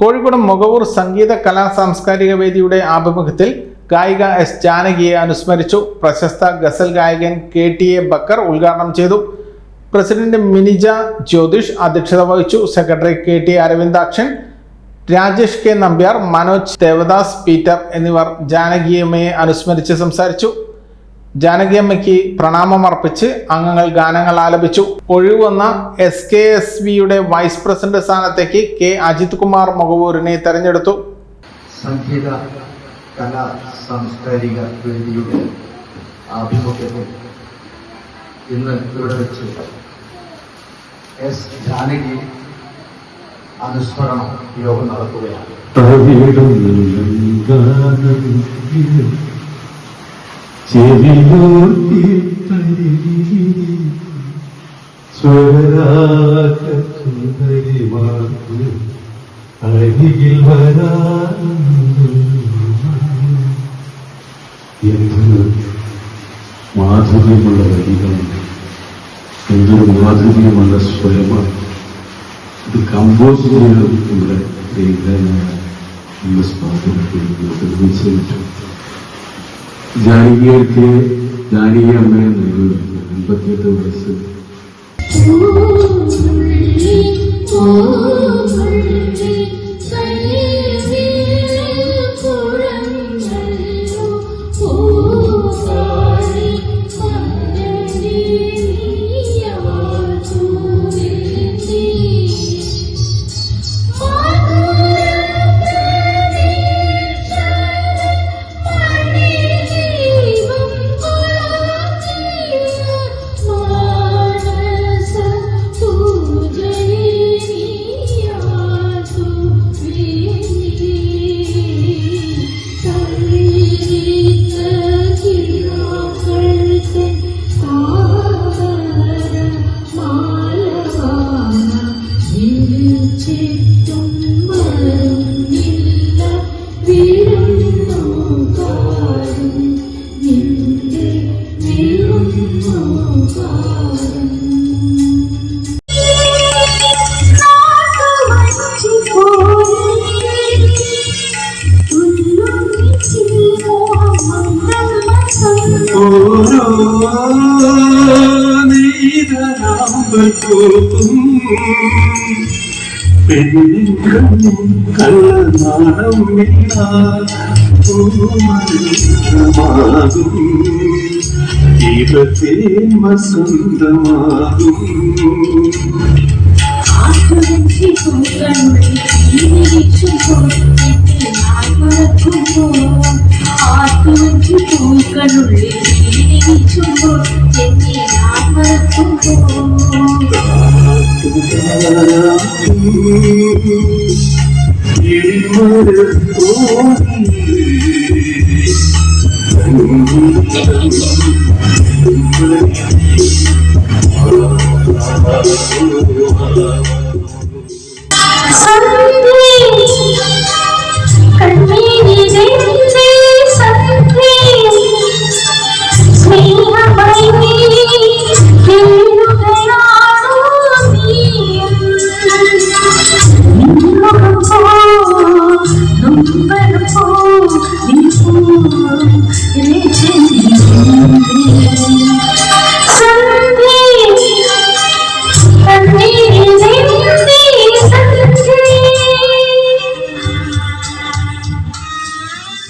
കോഴിക്കോട് മുഖവൂർ സംഗീത കലാ സാംസ്കാരിക വേദിയുടെ ആഭിമുഖ്യത്തിൽ ഗായിക എസ് ജാനകിയെ അനുസ്മരിച്ചു. പ്രശസ്ത ഗസൽ ഗായകൻ KTA ബക്കർ ഉദ്ഘാടനം ചെയ്തു. പ്രസിഡന്റ് മിനിജ ജ്യോതിഷ് അധ്യക്ഷത വഹിച്ചു. Secretary KT Aravindakshan, Rajesh K Nambiar, Manoj Devadas Peter എന്നിവർ ജാനകിയമ്മയെ അനുസ്മരിച്ച് സംസാരിച്ചു. ജാനകിയമ്മയ്ക്ക് പ്രണാമം അർപ്പിച്ച് അംഗങ്ങൾ ഗാനങ്ങൾ ആലപിച്ചു. ഒഴിവന്ന SKSVയുടെ വൈസ് പ്രസിഡന്റ് സ്ഥാനത്തേക്ക് K അജിത് കുമാർ മുഖവൂരിനെ തെരഞ്ഞെടുത്തു. സംഗീത കലാ സാംസ്കാരിക വേദിയുടെ ആഭിമുഖ്യത്തിൽ ഇന്ന് ഇവിടെ വെച്ച് എസ് ജാനകി അനുസ്മരണ യോഗം നടത്തുകയാണ്. അരികിൽ എന്തൊരു മാധുര്യമുള്ള വരികളാണ്, എന്തൊരു മാധുര്യമുള്ള സ്വരമാണ്. ഇത് കമ്പോസ് ചെയ്തിട്ടുള്ള ജാനകിയമ്മയെ നൽകുന്നു. 58 വയസ്സ്. കള്ളനാടം ദീപത്തേൻ വസന്തമാകും. Sunday